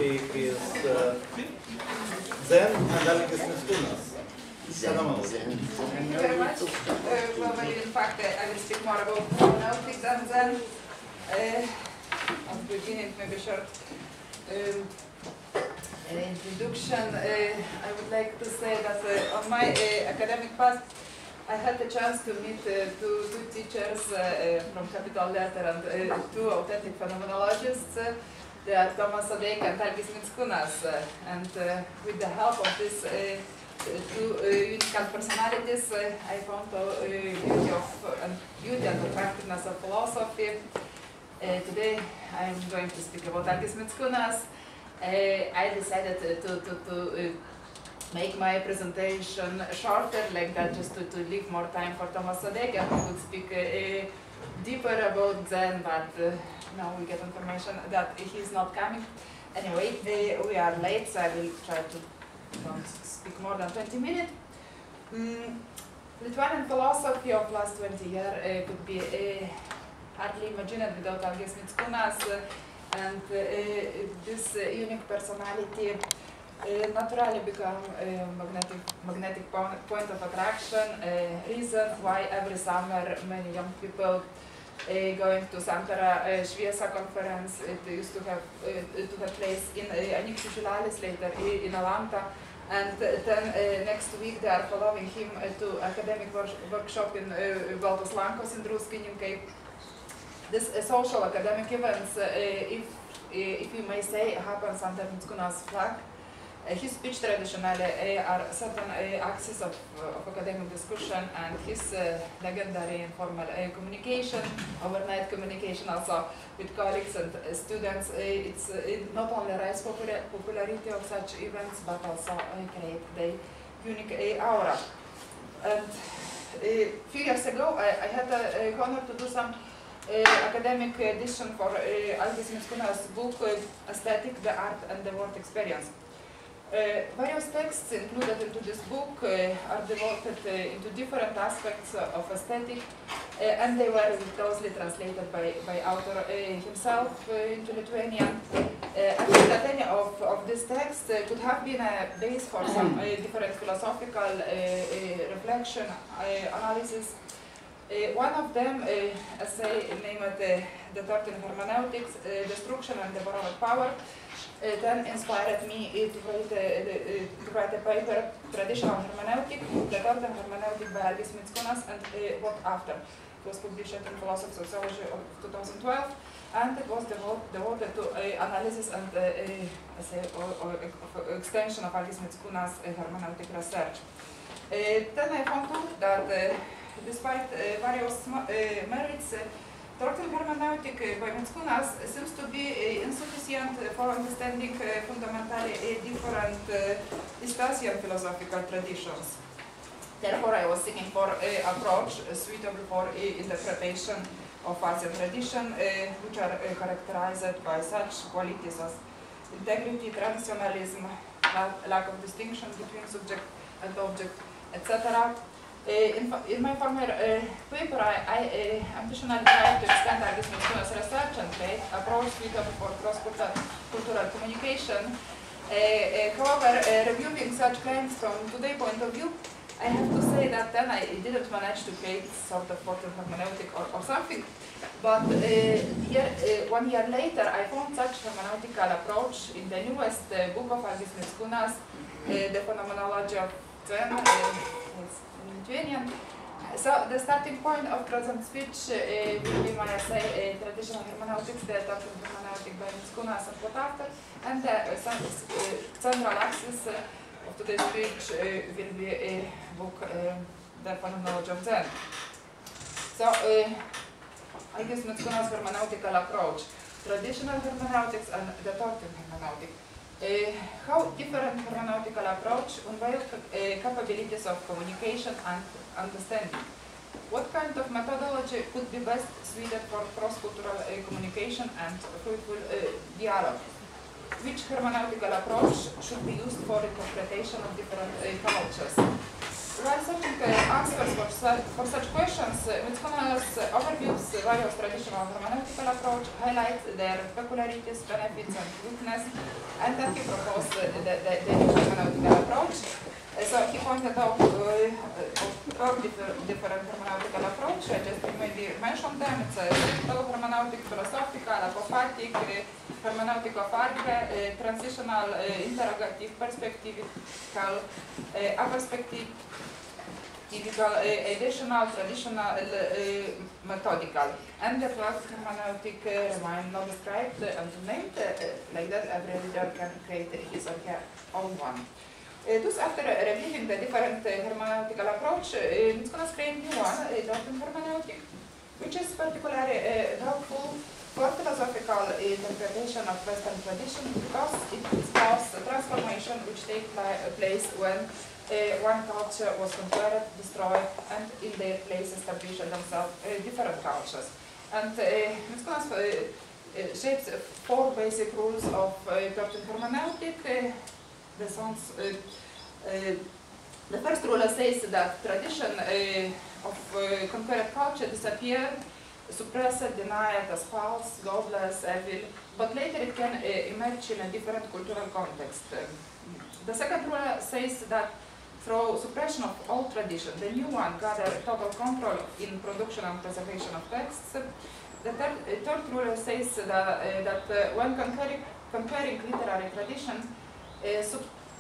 topic is Zen and Algis Mickūnas. Phenomenology. Thank you very much. Well, in fact, I will speak more about phenomenology than Zen. At the beginning, maybe short introduction. I would like to say that on my academic path, I had the chance to meet two teachers from capital letter and two authentic phenomenologists. They are Thomas Sodeika and Algis Mickūnas. And with the help of these two unique personalities, I found the beauty and attractiveness of philosophy. Today I am going to speak about Algis Mickūnas. I decided to make my presentation shorter, like that, just to leave more time for Thomas Sodeika, who would speak deeper about Zen, but now we get information that he's not coming. Anyway, we are late, so I will try to not speak more than 20 minutes. Lithuanian philosophy of last 20 years could be hardly imagined without Algis Mickūnas, and this unique personality naturally become a magnetic point of attraction, reason why every summer many young people going to Santara Šviesa conference. It used to have place in Agnieška, later in Alanta, and then next week they are following him to academic workshop in Baltos Lankos in Druskininkai. This social academic events, if you may say, happens under Mickūnas flag. His speech traditionally are certain axes of academic discussion, and his legendary informal communication, overnight communication also with colleagues and students, it not only raise popularity of such events, but also create the unique aura. And a few years ago, I had the honor to do some academic edition for Algis Mickūnas' book, Aesthetic, the Art and the World Experience. Various texts included into this book are devoted into different aspects of aesthetic, and they were closely translated by author himself into Lithuanian. I think that any of these texts could have been a base for some different philosophical reflection, analysis. One of them, as I named the third in hermeneutics, destruction and the borrowed power, then inspired me to write a paper, Traditional Hermeneutic, the third in hermeneutic by Algis Mickūnas, and what after. It was published in Philosophy Sociology of 2012, and it was devoted to analysis and extension of Algis Mickūnas' hermeneutic research. Then I found out that despite various merits, Doctrine hermeneutic by Mickūnas seems to be insufficient for understanding fundamentally different Eastasian philosophical traditions. Therefore, I was seeking for an approach suitable for interpretation of Asian tradition, which are characterized by such qualities as integrity, traditionalism, lack of distinction between subject and object, etc. In my former paper, I ambitionally tried to extend Algis Mickūnas' research and create a approach suitable for cross-cultural communication. However, reviewing such claims from today's point of view, I have to say that then I didn't manage to create sort of fourth hermeneutic or something. But 1 year later, I found such hermeneutical approach in the newest book of Algis Mickūnas, the Phenomenology of Zen. Lithuanian. So the starting point of present speech will be my essay, Traditional Hermeneutics, the Doctrine Hermeneutic by Mickūnas and what after, and the central axis of today's speech will be a book, The Phenomenology of Zen. So Algis Mickūnas' hermeneutical approach, traditional hermeneutics and the doctrine hermeneutic. How different hermeneutical approach unveil capabilities of communication and understanding. What kind of methodology could be best suited for cross-cultural communication and fruitful dialogue? Which hermeneutical approach should be used for interpretation of different cultures? while searching answers for such questions, Mickūnas overviews various traditional hermeneutical approach, highlights their peculiarities, benefits, and weakness, and then he proposed the new hermeneutical approach. So he pointed out 12 different hermeneutical approaches. I just maybe mentioned them. It's a simple hermeneutic, philosophical, apophatic, hermeneutic of arche, transitional, interrogative, perspectival, aperspective, additional, traditional, methodical. And the 12th hermeneutic remain not described and named. Like that, every reader can create his or her own one. Thus, after reviewing the different hermeneutical approach, Mickūnas created new one, doctrine hermeneutic, which is particularly helpful for philosophical interpretation of Western tradition because it explores the transformation which takes place when one culture was conquered, destroyed, and in their place established themselves different cultures. And Mickūnas shapes 4 basic rules of doctrine hermeneutic. The first rule says that tradition of conquered culture disappeared, suppressed, denied as false, godless, evil, but later it can emerge in a different cultural context. The second rule says that through suppression of all tradition, the new one gathers total control in production and preservation of texts. The third rule says that when comparing literary tradition,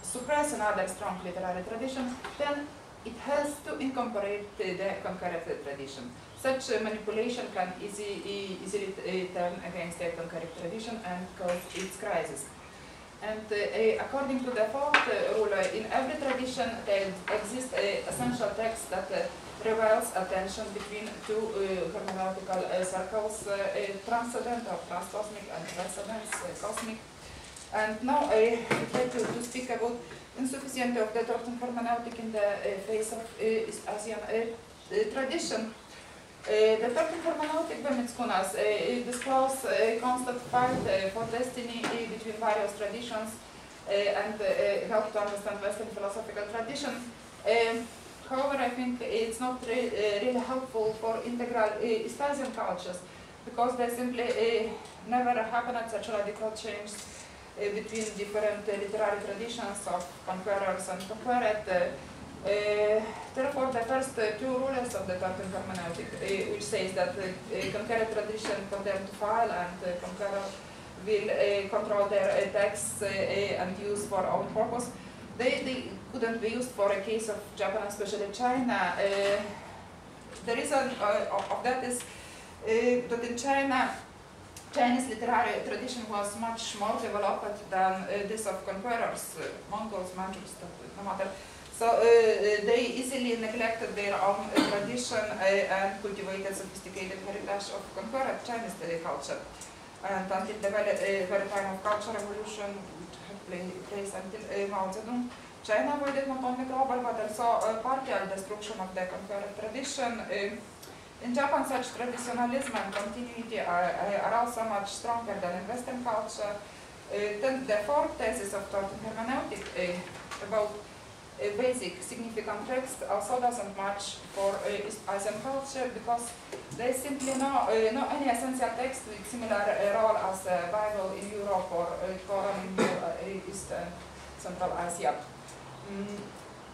suppress another strong literary tradition, then it has to incorporate the conquered tradition. Such manipulation can easily turn against the conquered tradition and cause its crisis. And according to the fourth rule, in every tradition there exists an essential text that reveals a tension between 2 hermeneutical circles, transcendent or transcosmic and transcendence, cosmic. And now I try to speak about insufficiency of the doctrine hermeneutic in the face of East Asian tradition. The doctrine hermeneutic by Mickūnas discloses a constant fight for destiny between various traditions and help to understand Western philosophical tradition. However, I think it's not really helpful for integral East Asian cultures because there simply never happened such radical change between different literary traditions of conquerors and conquered. Therefore, the first 2 rules of the doctrine hermeneutic, which says that conquered tradition condemned to file and conqueror will control their texts and use for own purpose, they couldn't be used for a case of Japan, especially China. The reason of that is that in China, Chinese literary tradition was much more developed than this of conquerors, Mongols, Manchus, no matter. So they easily neglected their own tradition and cultivated sophisticated heritage of conquered Chinese culture. And until the very time of cultural revolution, which had place until Mao Zedong, China avoided not only global but also partial destruction of the conquered tradition. In Japan, such traditionalism and continuity are also much stronger than in Western culture. Then the fourth thesis of doctrine hermeneutic about a basic significant text also doesn't match for East Asian culture because there is simply no any essential text with similar role as the Bible in Europe or Quran in East Central Asia.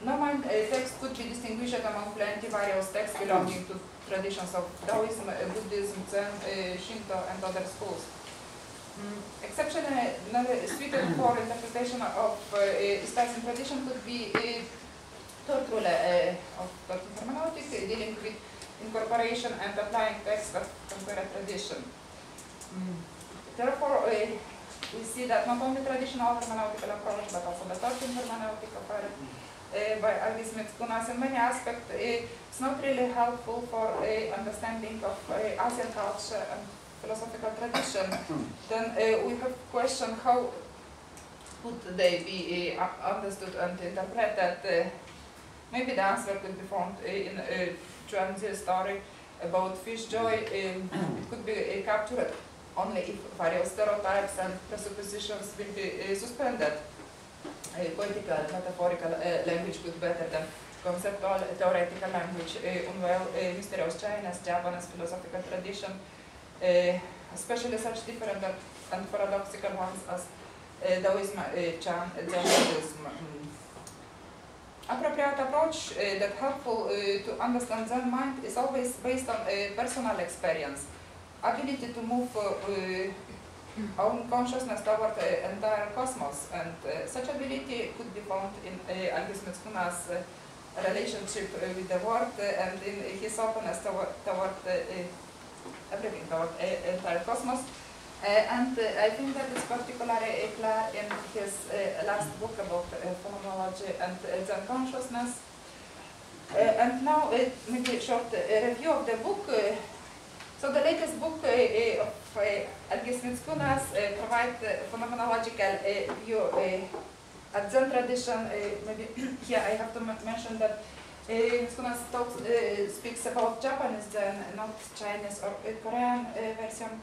No one text could be distinguished among plenty various texts belonging to traditions of Taoism, Buddhism, Zen, Shinto, and other schools. Exceptionally suited for interpretation of East Asian tradition could be third rule of doctrine hermeneutic dealing with incorporation and applying texts of conquered tradition. Therefore, we see that not only traditional hermeneutical approach but also the doctrine hermeneutic offered by Algis Mickūnas in many aspects it's not really helpful for understanding of Asian culture and philosophical tradition. Then we have questioned how could they be understood and interpreted. Maybe the answer could be found in Chuanzi's story about fish joy. Could be captured only if various stereotypes and presuppositions will be suspended. Poetical, metaphorical language could better than conceptual theoretical language, unveil mysterious Chinese, Japanese philosophical tradition, especially such different and paradoxical ones as Taoism, Chan, Zen Buddhism. Appropriate approach that helpful to understand Zen mind is always based on personal experience, ability to move own consciousness toward the entire cosmos, and such ability could be found in Algis Mickūnas' relationship with the world and in his openness toward everything, toward the entire cosmos. And I think that is particularly clear in his last book about phenomenology and Zen consciousness. And now maybe a short review of the book. So the latest book of Algis Mickūnas provides phenomenological view at Zen tradition. Maybe here I have to mention that Mickūnas speaks about Japanese Zen, not Chinese or Korean version.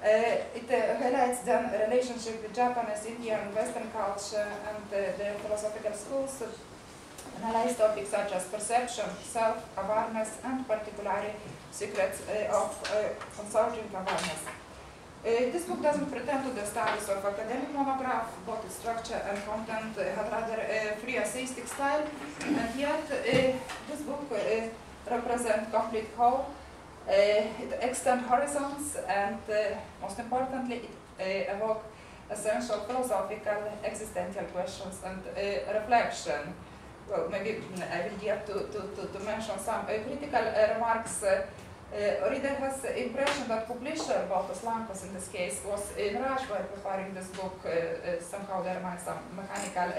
It highlights Zen relationship with Japanese, Indian, Western culture and the philosophical schools. Analyze topics such as perception, self-awareness, and particularly secrets of consulting awareness. This book doesn't pretend to the status of academic monograph, both its structure and content had rather a free essayistic style, and yet this book represents complete whole. It extends horizons and, most importantly, it evokes essential philosophical existential questions and reflection. Well, maybe I will dare to mention some critical remarks. Reader has the impression that publisher, Baltas Lankos in this case, was in rush by preparing this book. Somehow there might be some mechanical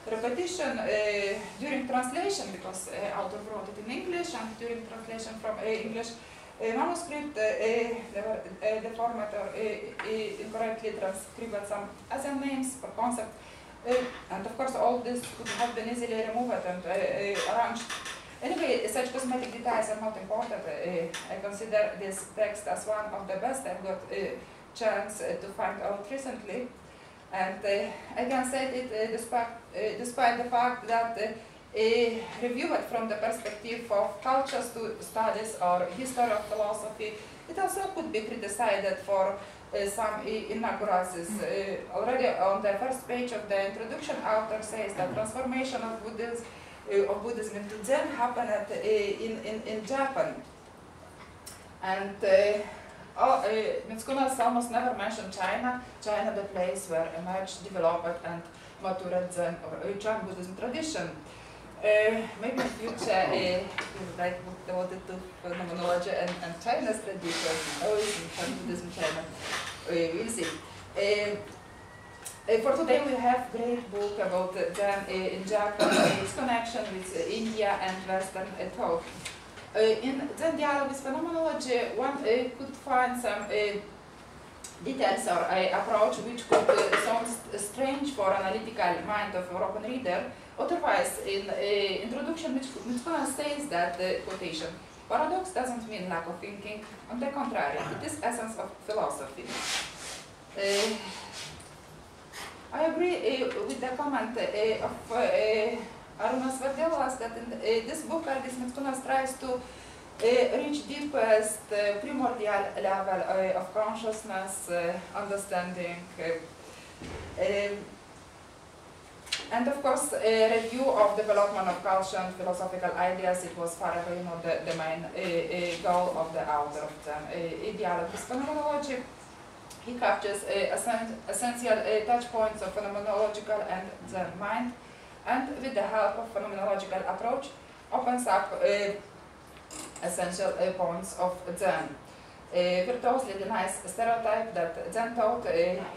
repetition during translation, because author wrote it in English, and during translation from English manuscript, the formatter incorrectly transcribed some ASEAN names or concepts. And of course all this could have been easily removed and arranged. Anyway, such cosmetic details are not important. I consider this text as one of the best I've got a chance to find out recently. And I can say it despite the fact that reviewed from the perspective of culture studies or history of philosophy, it also could be criticized for some inaccuracies. Already on the first page of the introduction, author says that transformation of Buddhism into Zen happened in Japan. And Mickūnas almost never mentioned China, the place where emerged, developed and matured Zen or Chan Buddhism tradition. Maybe in future we would like devoted to phenomenology and China's tradition, Taoism, Chan Buddhism, China. We'll see. For today we have a great book about Zen in Japan, its connection with India and Western thought. In Zen dialogue with phenomenology, one could find some details or approach which could sound strange for analytical mind of European reader. Otherwise, in introduction, Mickūnas says that, quotation, paradox doesn't mean lack of thinking, on the contrary, it is essence of philosophy. I agree with the comment of Arunas Vardelas that in this book, Algis Mickūnas tries to reach deepest primordial level of consciousness, understanding, and of course, a review of development of culture and philosophical ideas. It was far away not the main goal of the author of the dialogue with phenomenology. He captures essential touch points of phenomenological and Zen mind, and with the help of phenomenological approach, opens up essential points of Zen. Virtuosely denies stereotype that Zen thought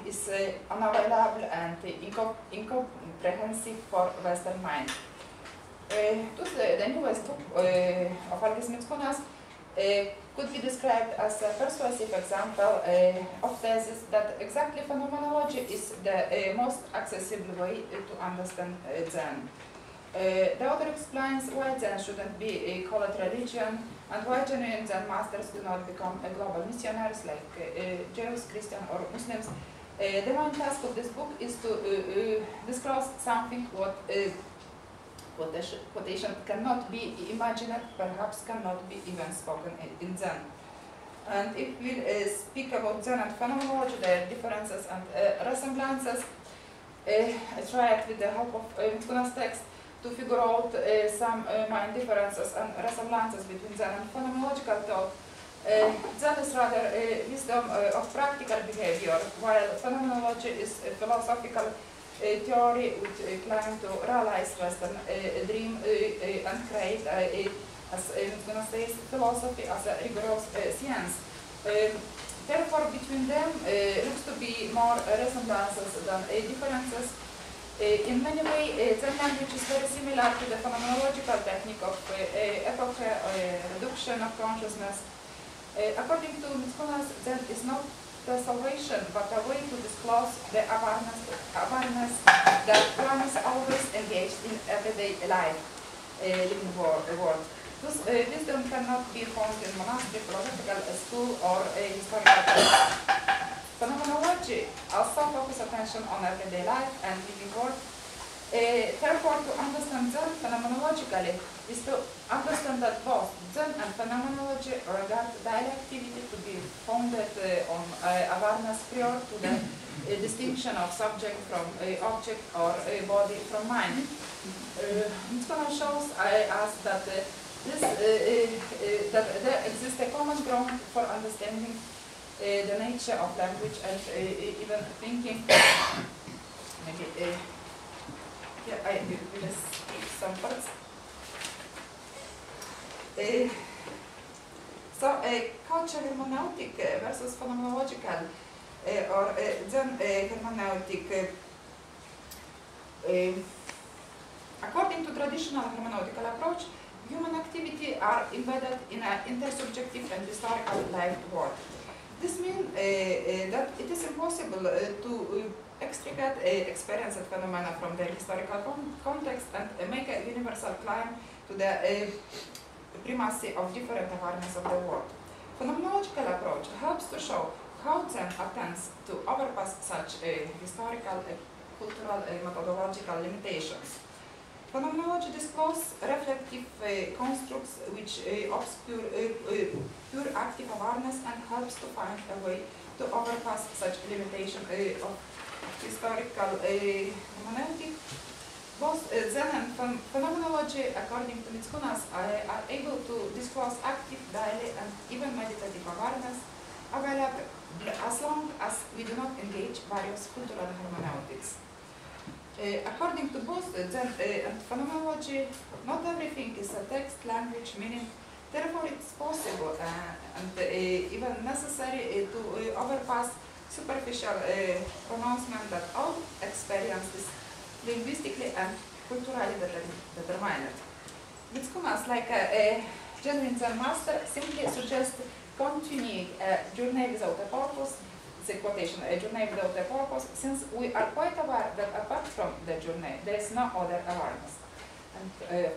is unavailable and incomprehensive for Western mind. Thus, the newest book of Algis Mickūnas could be described as a persuasive example of thesis that exactly phenomenology is the most accessible way to understand Zen. The author explains why Zen shouldn't be called religion, and why genuine Zen masters do not become global missionaries like Jews, Christians or Muslims. The main task of this book is to disclose something what quotation cannot be imagined, perhaps cannot be even spoken in Zen. And if we speak about Zen and phenomenology, their differences and resemblances, I tried with the help of Mickūnas text to figure out some main differences and resemblances between Zen and phenomenological thought. Zen is rather wisdom of practical behavior, while phenomenology is a philosophical theory which claims to realize Western dream and create, as Mickūnas says, philosophy as a rigorous science. Therefore, between them looks to be more resemblances than differences. In many ways, Zen language is very similar to the phenomenological technique of epoch reduction of consciousness. According to Mickūnas, Zen is not the salvation, but a way to disclose the awareness that one is always engaged in everyday life, living world. This wisdom cannot be found in monastic, philosophical school or historical text. Phenomenology also focuses attention on everyday life and living world. Therefore, to understand Zen phenomenologically is to understand that both Zen and phenomenology regard daily activity to be founded on awareness prior to the distinction of subject from object or body from mind. Mickūnas shows us that that there exists a common ground for understanding the nature of language and even thinking. Maybe yeah, I will skip some parts. So, culture hermeneutic versus phenomenological or Zen hermeneutic. According to traditional hermeneutical approach, human activity are embedded in an intersubjective and historical life world. This means that it is impossible to extricate experienced phenomena from their historical context and make a universal claim to the primacy of different awareness of the world. Phenomenological approach helps to show how Zen attempts to overpass such historical, cultural, methodological limitations. Phenomenology discloses reflective constructs which obscure pure active awareness and helps to find a way to overpass such limitation of historical hermeneutic. Both Zen and phenomenology, according to Mickūnas, are able to disclose active, daily, and even meditative awareness available as long as we do not engage various cultural hermeneutics. According to both Zen and phenomenology, not everything is a text, language, meaning. Therefore, it's possible and even necessary to overpass superficial pronouncement that all experience is linguistically and culturally determined. Mickūnas, like a genuine Zen master, simply suggests continuing a journey without a purpose. The quotation, a journey without a purpose, since we are quite aware that apart from the journey, there is no other awareness. And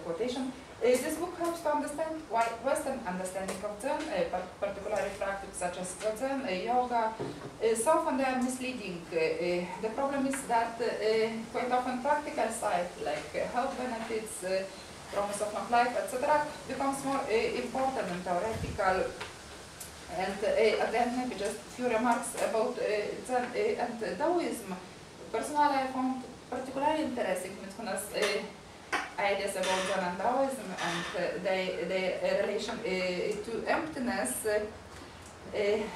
quotation, this book helps to understand why Western understanding of Zen, particularly practices such as Zen, yoga, so often they are misleading. The problem is that quite often practical side, like health benefits, promise of long life, etc., becomes more important than theoretical. And at the end, maybe just a few remarks about Zen and Taoism. Personally, I found particularly interesting Mickūnas' ideas about Zen and Taoism and their relation to emptiness,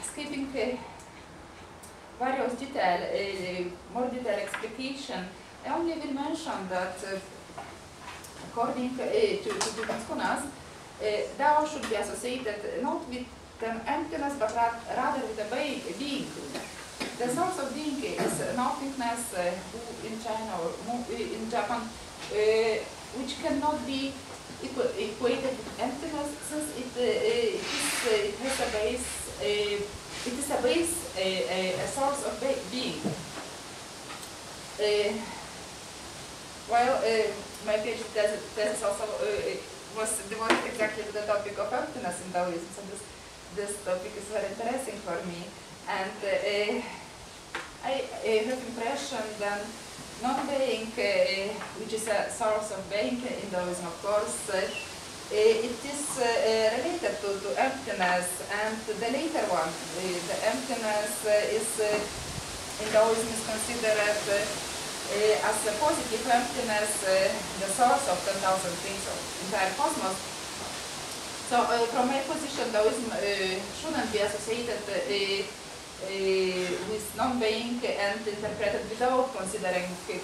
skipping various more detailed explication. I only will mention that according to Mickūnas, Tao should be associated not with an emptiness, but rather with a being. The source of being is nothingness, in China or in Japan, which cannot be equated with emptiness, since it has a base. It is a base, a source of being. While my PhD thesis also was devoted exactly to the topic of emptiness in Taoism, so this topic is very interesting for me, and I have impression that non-being, which is a source of being in Taoism, of course, it is related to emptiness, and the later one, the emptiness is in Taoism is considered as a positive emptiness, the source of 10,000 things of entire cosmos. So from my position, Taoism shouldn't be associated with non-being and interpreted without considering the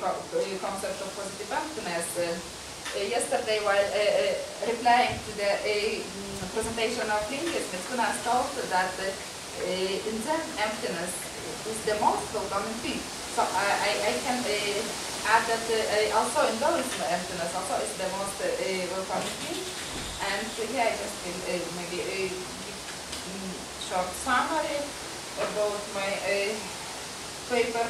concept of positive emptiness. Yesterday, while replying to the presentation of Algis Mickūnas, told that in Zen, emptiness is the most welcoming thing. So I can add that also in Taoism, emptiness also is the most welcoming thing. And here I just will maybe give short summary about my paper.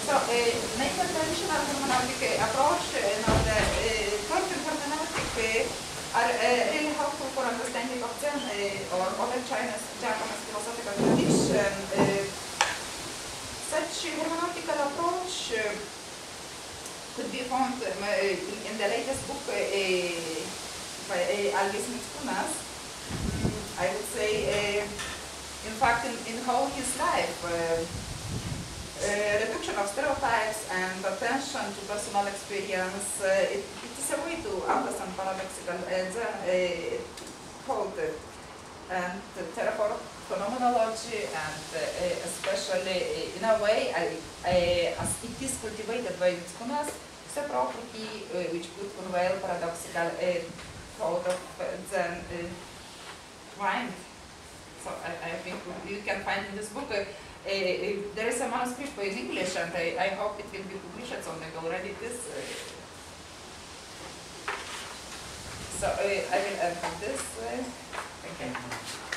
So, making traditional hermeneutic approach, the Tolkien hermeneutic are really helpful for understanding of Zen or other Japanese philosophical tradition. Such hermeneutical approach could be found in the latest book by Algis Mickūnas. I would say, in fact, in whole his life, reduction of stereotypes and attention to personal experience, it is a way to understand paradoxical Zen called and therefore phenomenology, and especially in a way as it is cultivated by Mickūnas, it's a property which could convey paradoxical thought of Zen mind. So I think you can find in this book there is a manuscript in English, and I hope it will be published someday already. This so I will end with this. Thank you.